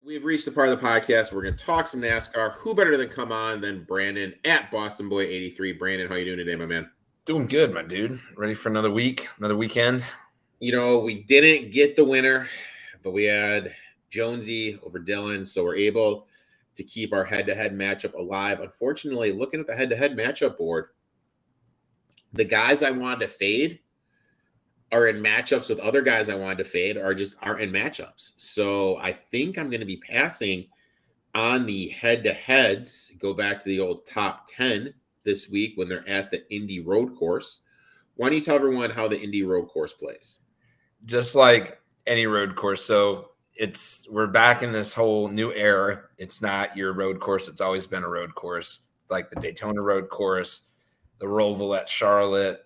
We've reached the part of the podcast where we're going to talk some NASCAR. Who better than come on than Brandon at Boston Boy 83. Brandon, how you doing today, my man? Doing good, my dude. Ready for another week, another weekend? You know, we didn't get the winner, but we had Jonesy over Dylan, so we're able to keep our head-to-head matchup alive. Unfortunately, looking at the head-to-head matchup board, the guys I wanted to fade are in matchups with other guys I wanted to fade aren't in matchups. So I think I'm going to be passing on the head-to-heads. Go back to the old top 10 this week when they're at the Indy road course. Why don't you tell everyone how the Indy road course plays? Just like any road course. So we're back in this whole new era. It's not your road course. It's always been a road course. It's like the Daytona road course, the Roval at Charlotte,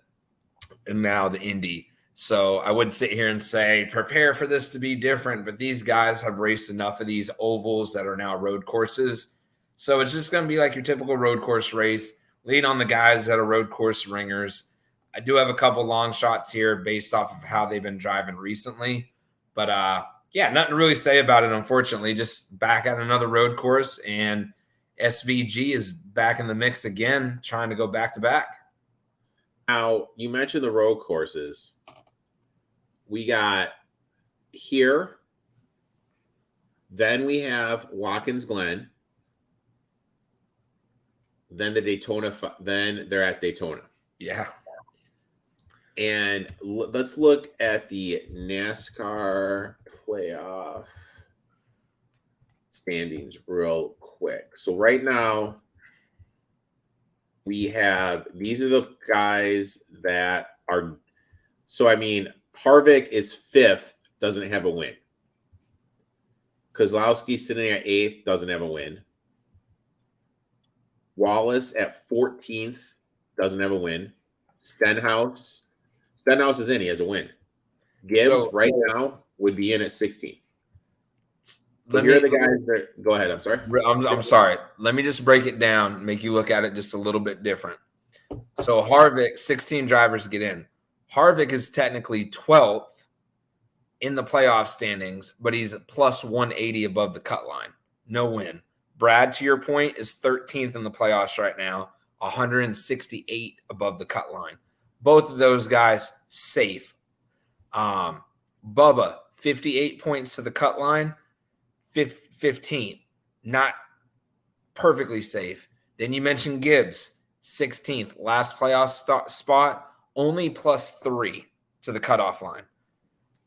and now the Indy. So I would sit here and say, prepare for this to be different, but these guys have raced enough of these ovals that are now road courses. So it's just going to be like your typical road course race. Lean on the guys that are road course ringers. I do have a couple long shots here based off of how they've been driving recently. But, nothing to really say about it, unfortunately. Just back at another road course, and SVG is back in the mix again, trying to go back-to-back. Now, you mentioned the road courses. We got here. Then we have Watkins Glen. Then the Daytona. Then they're at Daytona. Yeah. And let's look at the NASCAR playoff standings real quick. So right now, these are the guys that are. So, I mean, Harvick is 5th, doesn't have a win. Kozlowski sitting at 8th, doesn't have a win. Wallace at 14th, doesn't have a win. Stenhouse is in, he has a win. Gibbs right now would be in at 16th. So here are the guys that go ahead. I'm sorry. I'm sorry. Let me just break it down, make you look at it just a little bit different. So Harvick, 16 drivers get in. Harvick is technically 12th in the playoff standings, but he's plus 180 above the cut line. No win. Brad, to your point, is 13th in the playoffs right now, 168 above the cut line. Both of those guys safe. Bubba, 58 points to the cut line, 15, not perfectly safe. Then you mentioned Gibbs, 16th, last playoff spot, only plus 3 to the cutoff line.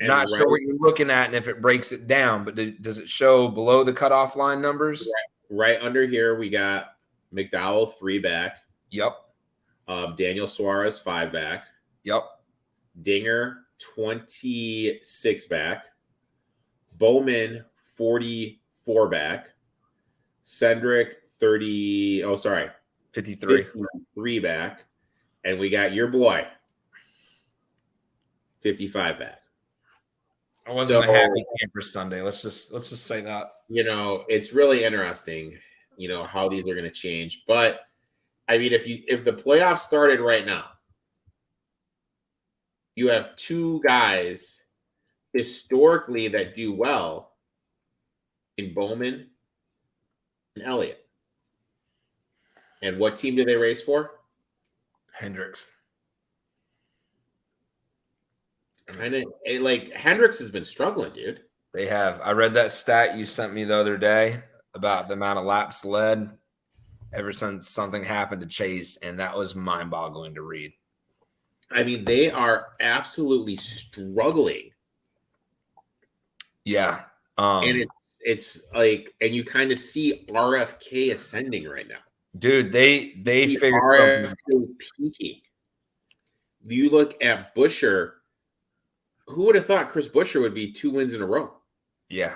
And not sure what you're looking at and if it breaks it down, but does it show below the cutoff line numbers? Right under here, we got McDowell 3 back. Yep. Daniel Suarez 5 back. Yep. Dinger 26 back. Bowman 44 back. Cendric 53 back. And we got your boy 55 back. I wasn't a happy camper Sunday. Let's just say that. You know, it's really interesting, how these are going to change. But I mean, if the playoffs started right now, you have 2 guys historically that do well in Bowman and Elliott. And what team do they race for? Hendricks. Hendricks has been struggling, dude. They have. I read that stat you sent me the other day about the amount of laps led ever since something happened to Chase, and that was mind-boggling to read. I mean, they are absolutely struggling. Yeah. And it's like, and you kind of see RFK ascending right now. Dude, they figured something. Peaking. You look at Buescher. Who would have thought Chris Buescher would be 2 wins in a row? Yeah.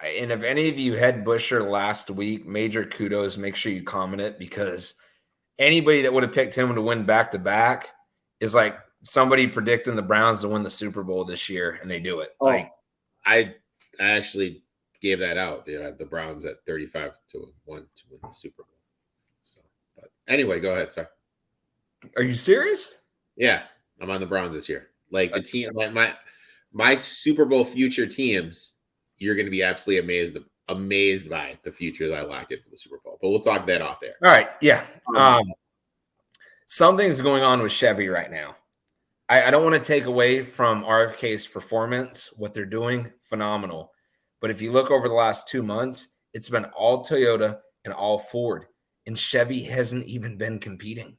And if any of you had Buescher last week, major kudos. Make sure you comment it, because anybody that would have picked him to win back-to-back is like somebody predicting the Browns to win the Super Bowl this year, and they do it. I actually gave that out. The Browns at 35-1 to win the Super Bowl. So, but anyway, go ahead. Sorry. Are you serious? Yeah, I'm on the Browns this year. Like the team, like my Super Bowl future teams, you're going to be absolutely amazed amazed by the futures I locked in for the Super Bowl. But we'll talk that off there. All right. Yeah. Something's going on with Chevy right now. I don't want to take away from RFK's performance. What they're doing, phenomenal. But if you look over the last 2 months, it's been all Toyota and all Ford. And Chevy hasn't even been competing.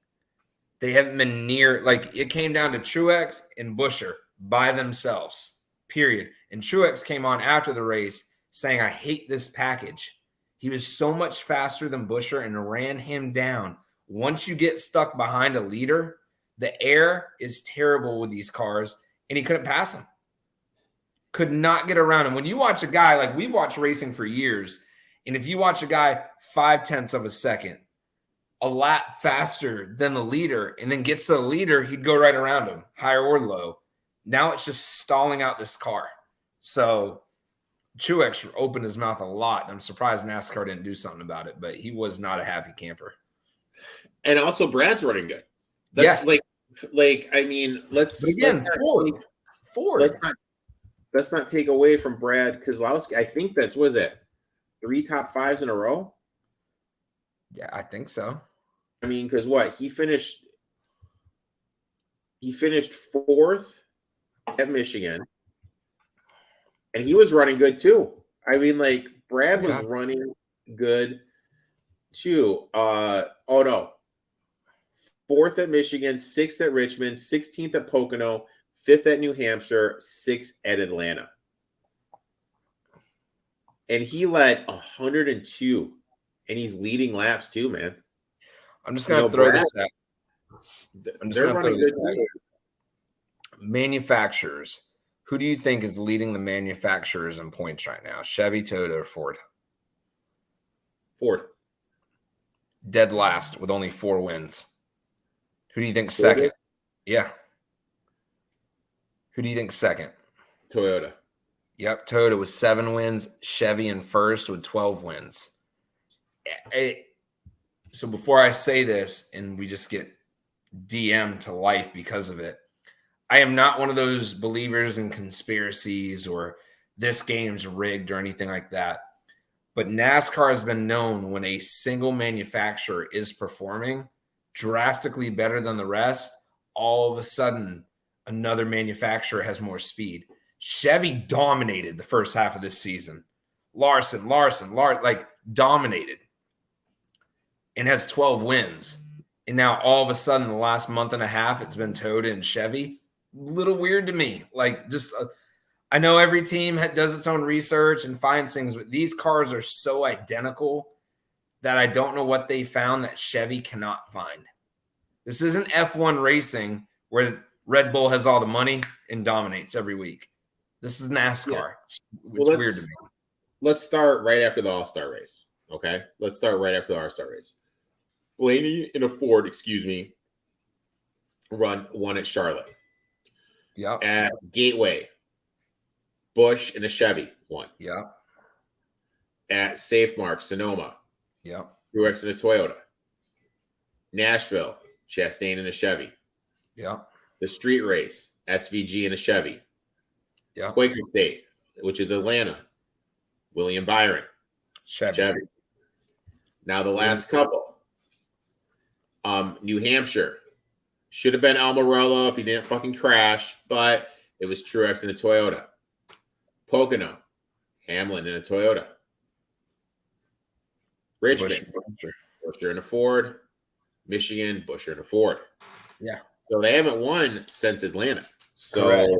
They haven't been near, like it came down to Truex and Buescher by themselves, period. And Truex came on after the race saying, I hate this package. He was so much faster than Buescher and ran him down. Once you get stuck behind a leader, the air is terrible with these cars, and he couldn't pass him. Could not get around him. When you watch a guy, like we've watched racing for years, and if you watch a guy 0.5 of a second, a lap faster than the leader, and then gets to the leader, he'd go right around him, high or low. Now it's just stalling out this car. So Truex opened his mouth a lot, and I'm surprised NASCAR didn't do something about it, but he was not a happy camper. And also Brad's running good. Yes. Like I mean, let's not take away from Brad Keselowski. I think that's, was it 3 top 5s in a row? Yeah, I think so. I mean, because what? He finished 4th at Michigan. And he was running good too. I mean, like Brad was running good too. Oh no. 4th at Michigan, 6th at Richmond, 16th at Pocono, 5th at New Hampshire, 6th at Atlanta. And he led 102. And he's leading laps too, man. I'm just going to throw this out. I'm just going to throw this out. Manufacturers. Who do you think is leading the manufacturers in points right now? Chevy, Toyota, or Ford? Ford. Dead last with only 4 wins. Who do you think second? Yeah. Who do you think second? Toyota. Yep, Toyota with 7 wins. Chevy in first with 12 wins. So before I say this and we just get DM'd to life because of it, I am not one of those believers in conspiracies or this game's rigged or anything like that. But NASCAR has been known when a single manufacturer is performing drastically better than the rest, all of a sudden another manufacturer has more speed. Chevy dominated the first half of this season. Larson, like dominated and has 12 wins. And now all of a sudden the last month and a half, it's been Toyota and Chevy. Little weird to me. Like just I know every team does its own research and finds things, but these cars are so identical that I don't know what they found that Chevy cannot find. This isn't F1 racing where Red Bull has all the money and dominates every week. This is NASCAR. Yeah. It's weird to me. Let's start right after the All-Star race. Okay? Let's start right after the All-Star race. Blaney in a Ford, won at Charlotte. Yeah. At Gateway, Busch in a Chevy won. Yeah. At Safe Mark, Sonoma. Yeah. Truex in a Toyota. Nashville, Chastain in a Chevy. Yeah. The street race, SVG in a Chevy. Yeah. Quaker State, which is Atlanta. William Byron. Chevy. Now the last couple. New Hampshire. Should have been Almirola if he didn't fucking crash, but it was Truex in a Toyota. Pocono, Hamlin in a Toyota. Richmond, Buescher in a Ford. Michigan, Buescher in a Ford. Yeah. So they haven't won since Atlanta. So correct.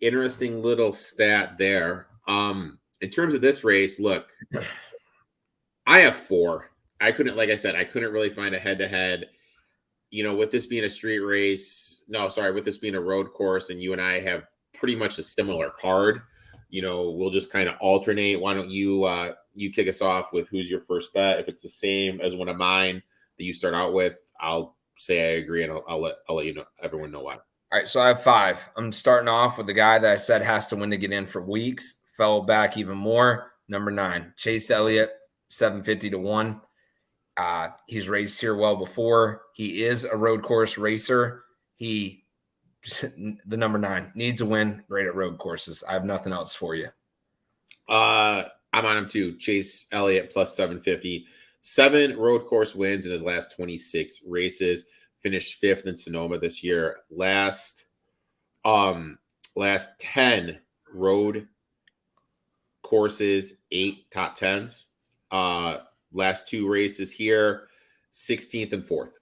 Interesting little stat there. In terms of this race, look, I have 4. Like I said, I couldn't really find a head-to-head. You know, with this being a street race, with this being a road course, and you and I have pretty much a similar card, you know, we'll just kind of alternate. Why don't you kick us off with who's your first bet? If it's the same as one of mine that you start out with, I'll say I agree, and I'll let you know, everyone know why. All right, so I have 5. I'm starting off with the guy that I said has to win to get in for weeks. Fell back even more. Number 9, Chase Elliott, 750 to 1. He's raced here well before. He is a road course racer. The number 9 needs a win. Great at road courses. I have nothing else for you. I I'm on him too. Chase Elliott plus 750. 7 road course wins in his last 26 races. Finished 5th in Sonoma this year. Last 10 road courses, 8 top 10s. Last 2 races here, 16th and 4th.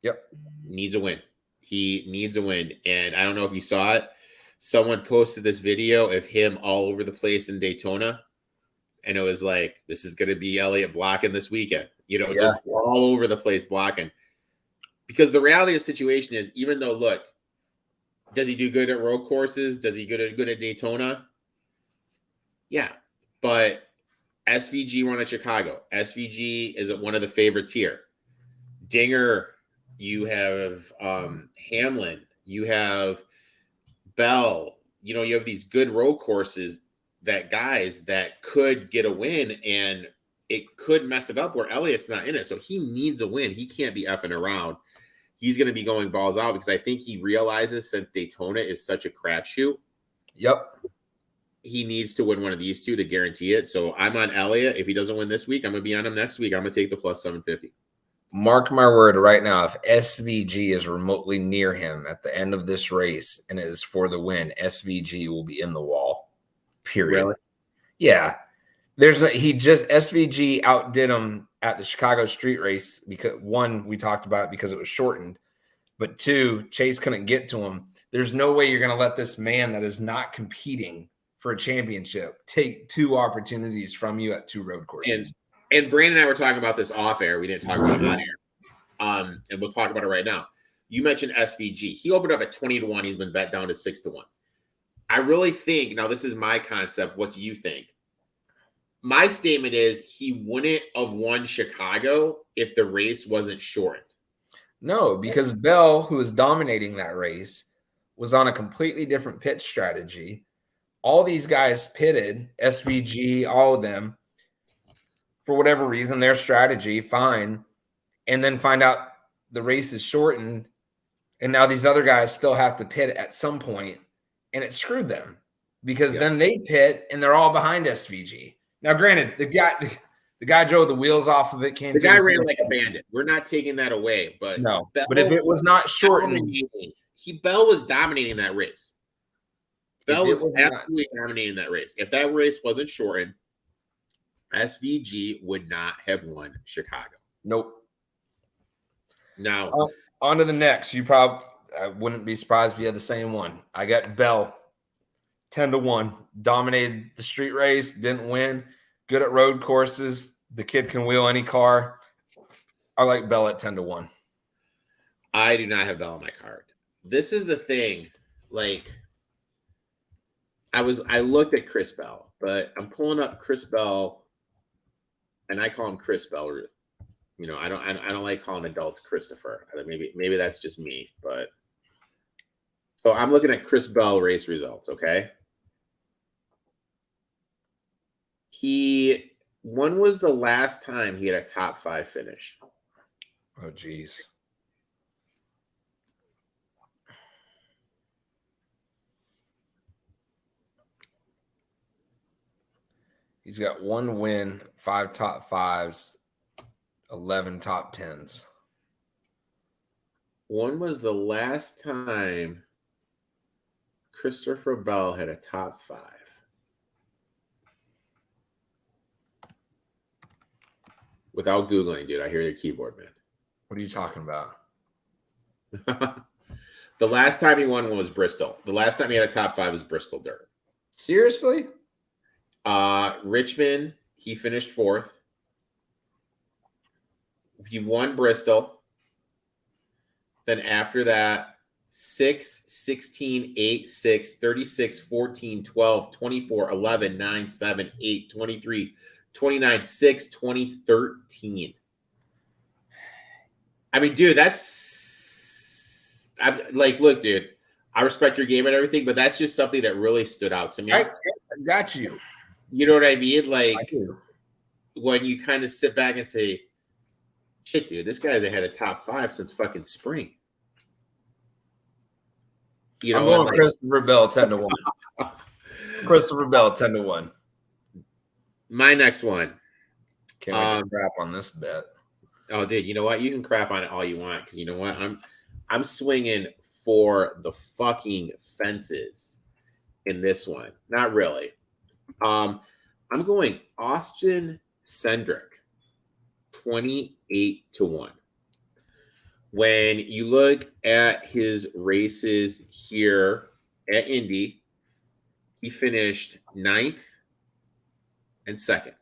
Yep. Needs a win. He needs a win. And I don't know if you saw it. Someone posted this video of him all over the place in Daytona. And it was like, this is going to be Elliott blocking this weekend. Just all over the place blocking. Because the reality of the situation is, even though, look, does he do good at road courses? Does he good at Daytona? Yeah. But SVG won at Chicago. SVG is one of the favorites here. Dinger, you have Hamlin, you have Bell. You have these good road courses that guys that could get a win, and it could mess it up where Elliott's not in it. So he needs a win. He can't be effing around. He's going to be going balls out because I think he realizes since Daytona is such a crapshoot. Yep. He needs to win one of these two to guarantee it. So I'm on Elliott. If he doesn't win this week, I'm going to be on him next week. I'm going to take the plus 750. Mark my word right now, if SVG is remotely near him at the end of this race and it is for the win, SVG will be in the wall. Period. Really? Yeah. SVG outdid him at the Chicago street race because, 1, we talked about it because it was shortened, but 2, Chase couldn't get to him. There's no way you're going to let this man that is not competing for a championship take 2 opportunities from you at 2 road courses. And Brandon and I were talking about this off air. We didn't talk about it on air. And we'll talk about it right now. You mentioned SVG. He opened up at 20-1. He's been bet down to 6-1. I really think, now this is my concept. What do you think? My statement is he wouldn't have won Chicago if the race wasn't shortened. No, because Bell, who was dominating that race, was on a completely different pit strategy. All these guys pitted, SVG, all of them, for whatever reason, their strategy, fine, and then find out the race is shortened, and now these other guys still have to pit at some point, and it screwed them because then they pit, and they're all behind SVG. Now, granted, the guy drove the wheels off of it. The guy ran like a bandit. We're not taking that away, but no. But if it was not shortened, Bell was dominating that race. Bell was absolutely dominating that race. If that race wasn't shortened, SVG would not have won Chicago. Nope. Now, on to the next. I wouldn't be surprised if you had the same one. I got Bell, 10-1. Dominated the street race, didn't win. Good at road courses. The kid can wheel any car. I like Bell at 10-1. I do not have Bell on my card. This is the thing. Like, I looked at Chris Bell, but I'm pulling up Chris Bell, and I call him Chris Bell. I don't like calling adults Christopher. Maybe that's just me, but so I'm looking at Chris Bell race results. Okay, when was the last time he had a top 5 finish? Oh, geez. He's got 1 win, 5 top 5s, 11 top 10s. When was the last time Christopher Bell had a top 5? Without Googling, dude, I hear your keyboard, man. What are you talking about? The last time he won was Bristol. The last time he had a top 5 was Bristol Dirt. Seriously? Richmond, he finished 4th. He won Bristol. Then after that, 6, 16, 8, 6, 36, 14, 12, 24, 11, 9, 7, 8, 23, 29, 6, 20, 13. I mean, dude, look, dude, I respect your game and everything, but that's just something that really stood out to me. I got you. You know what I mean? Like, when you kind of sit back and say, shit, dude, this guy's had a top 5 since fucking spring. I'm going Christopher Bell 10-1. Christopher Bell 10-1. My next one. Can't wait to crap on this bet. Oh, dude, you know what? You can crap on it all you want because you know what? I'm swinging for the fucking fences in this one. Not really. I'm going Austin Cendric, 28-1. When you look at his races here at Indy, he finished 9th and 2nd.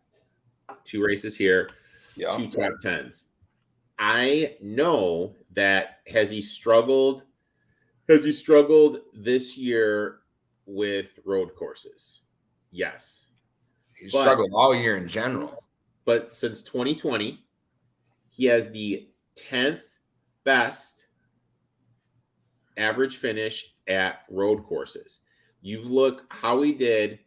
2 races here, 2 top 10s. I know that has he struggled this year with road courses? Yes. He's struggled all year in general. But since 2020, he has the 10th best average finish at road courses. You look how he did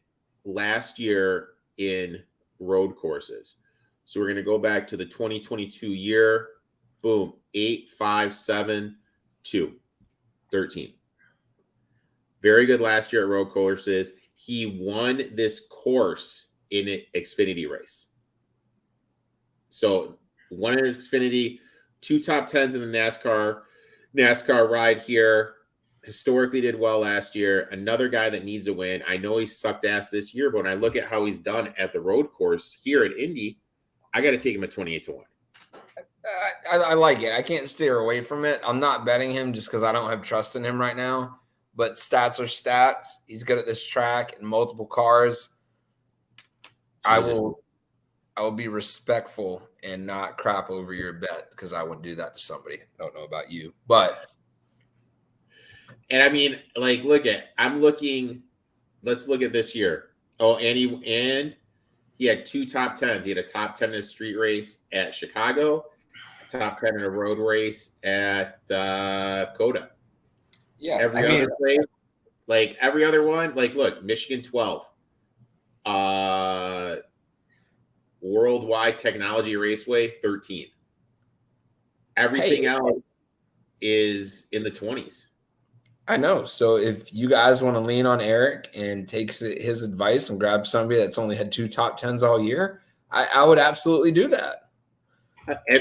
last year in road courses. So we're going to go back to the 2022 year. Boom, 8, 5, 7, 2, 13. Very good last year at road courses. He won this course in an Xfinity race. So won an Xfinity, 2 top 10s in the NASCAR ride here. Historically did well last year. Another guy that needs a win. I know he sucked ass this year, but when I look at how he's done at the road course here at Indy, I got to take him at 28-1. I like it. I can't steer away from it. I'm not betting him just because I don't have trust in him right now. But stats are stats. He's good at this track in multiple cars. Jesus. I will be respectful and not crap over your bet because I wouldn't do that to somebody. I don't know about you, but. And I mean, like, let's look at this year. Oh, and he had 2 top 10s. He had a top 10 in a street race at Chicago, a top 10 in a road race at Coda. Yeah. Every other race, like every other one, like look, Michigan 12. Worldwide Technology Raceway 13. Everything else is in the 20s. I know. So if you guys want to lean on Erik and take his advice and grab somebody that's only had 2 top 10s all year, I would absolutely do that.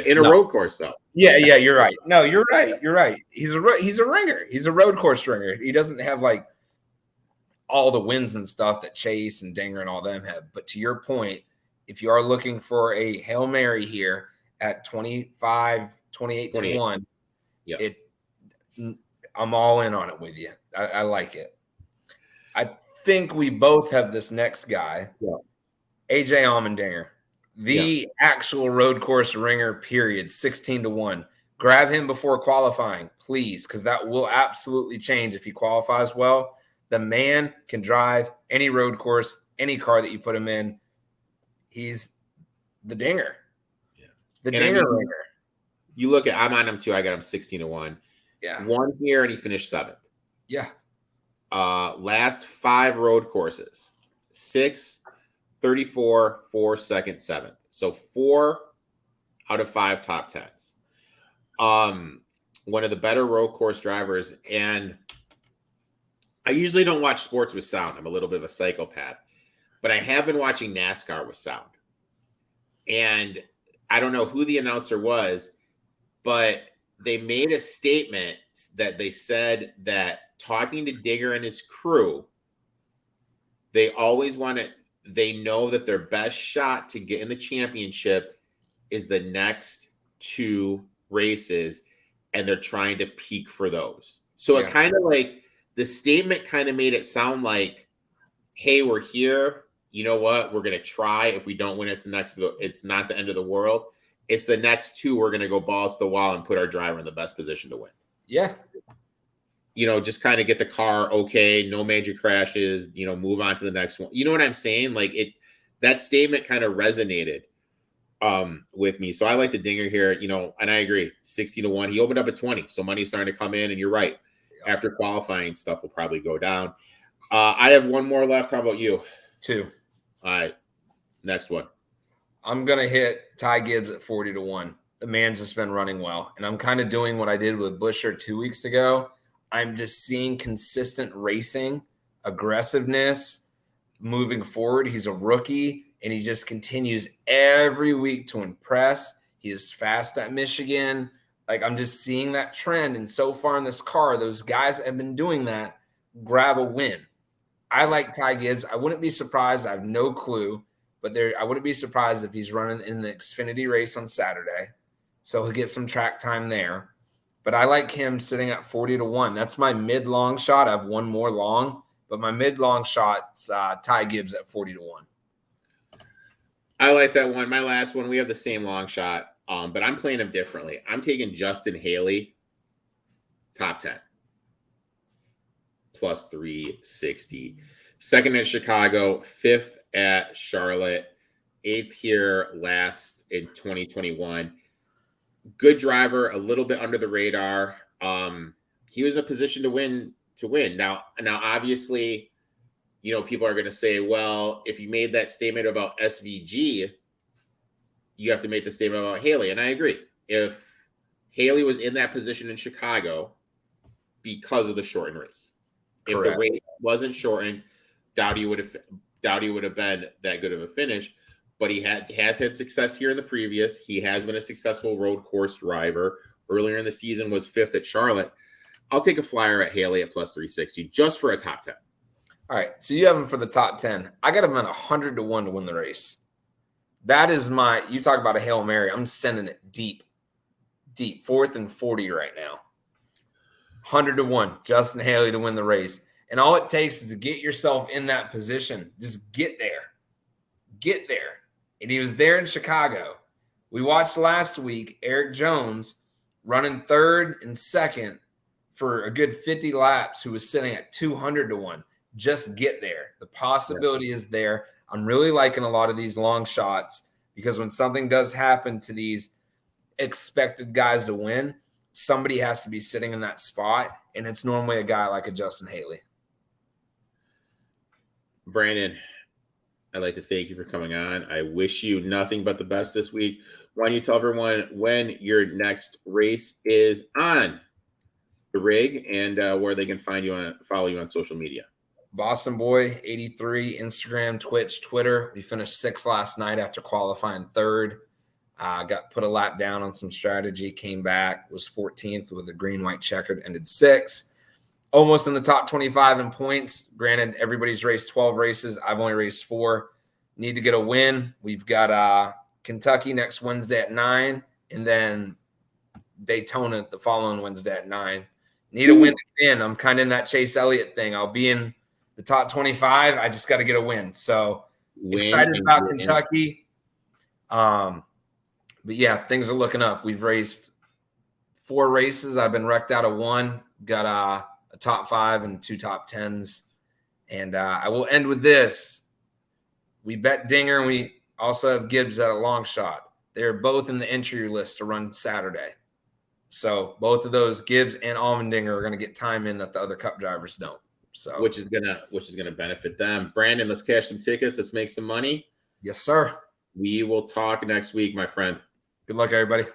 In a road course, though. Yeah, you're right. No, you're right. You're right. He's a ringer. He's a road course ringer. He doesn't have like all the wins and stuff that Chase and Dinger and all them have. But to your point, if you are looking for a Hail Mary here at 28-1, I'm all in on it with you. I like it. I think we both have this next guy, AJ Allmendinger, the actual road course ringer, period, 16-1. Grab him before qualifying, please, because that will absolutely change if he qualifies well. The man can drive any road course, any car that you put him in. He's the dinger. Yeah. The dinger ringer. You look at, I'm on him too. I got him 16-1. Yeah. 1 here and he finished 7th. Yeah. Last 5 road courses, 6, 34, 4, 2nd, 7th. So 4 out of 5 top 10s. One of the better road course drivers. And I usually don't watch sports with sound. I'm a little bit of a psychopath. But I have been watching NASCAR with sound. And I don't know who the announcer was, but they made a statement that they said that talking to Digger and his crew, they always they know that their best shot to get in the championship is the next 2 races, and they're trying to peak for those. So it kind of like, the statement kind of made it sound like, hey, we're here. You know what? We're going to try. If we don't win, it's not the end of the world. It's the next 2. We're going to go balls to the wall and put our driver in the best position to win. Yeah. Just kind of get the car okay, no major crashes, move on to the next one. You know what I'm saying? Like that statement kind of resonated with me. So I like the dinger here, and I agree. 16-1. He opened up at 20. So money's starting to come in, and you're right. After qualifying, stuff will probably go down. I have 1 more left. How about you? 2. All right. Next one. I'm going to hit Ty Gibbs at 40-1. The man's just been running well. And I'm kind of doing what I did with Buescher 2 weeks ago. I'm just seeing consistent racing, aggressiveness, moving forward. He's a rookie. and he just continues every week to impress. He is fast at Michigan. Like, I'm just seeing that trend. And so far in this car, those guys that have been doing that grab a win. I like Ty Gibbs. I wouldn't be surprised. I have no clue, but I wouldn't be surprised if he's running in the Xfinity race on Saturday. So he'll get some track time there. But I like him sitting at 40-1. That's my mid-long shot. I have one more long, but my mid-long shot's Ty Gibbs at 40-1. I like that one. My last one, we have the same long shot, but I'm playing him differently. I'm taking Justin Haley, top 10, plus 360. Second at Chicago, fifth at Charlotte, eighth here last in 2021. Good driver, a little bit under the radar. He was in a position to win. Now, obviously, you know, people are going to say, well, if you made that statement about SVG, you have to make the statement about Haley. And I agree. If Haley was in that position in Chicago because of the shortened race, Correct. If the race wasn't shortened, Dowdy would have been that good of a finish. But he has had success here in the previous. He has been a successful road course driver. Earlier in the season was fifth at Charlotte. I'll take a flyer at Haley at plus 360 just for a top 10. All right, so you have him for the top 10. I got him at 100-1 to win the race. That is you talk about a Hail Mary. I'm sending it deep, 4th and 40 right now. 100-1, Justin Haley to win the race. And all it takes is to get yourself in that position. Just get there. And he was there in Chicago. We watched last week Erik Jones running third and second for a good 50 laps, who was sitting at 200-1. Just get there. The possibility is there. I'm really liking a lot of these long shots, because when something does happen to these expected guys to win, somebody has to be sitting in that spot, and it's normally a guy like a Justin Haley. Brandon, I'd like to thank you for coming on. I wish you nothing but the best this week. Why don't you tell everyone when your next race is on the rig, and where they can follow you on social media? Boston Boy 83, Instagram, Twitch, Twitter. We finished 6th last night after qualifying 3rd. Got put a lap down on some strategy, came back, was 14th with a green-white checkered, ended 6th. Almost in the top 25 in points. Granted, everybody's raced 12 races. I've only raced 4. Need to get a win. We've got Kentucky next Wednesday at 9, and then Daytona the following Wednesday at 9. Need a win to win. I'm kind of in that Chase Elliott thing. I'll be in the top 25. I just got to get a win. So excited about Kentucky. But yeah, things are looking up. We've raced 4 races. I've been wrecked out of 1. Got a top 5 and 2 top 10s. And I will end with this. We bet Dinger, and we also have Gibbs at a long shot. They're both in the entry list to run Saturday. So both of those, Gibbs and Allmendinger, are going to get time in that the other Cup drivers don't. So which is gonna benefit them. Brandon, let's cash some tickets. Let's make some money. Yes, sir. We will talk next week, my friend. Good luck, everybody.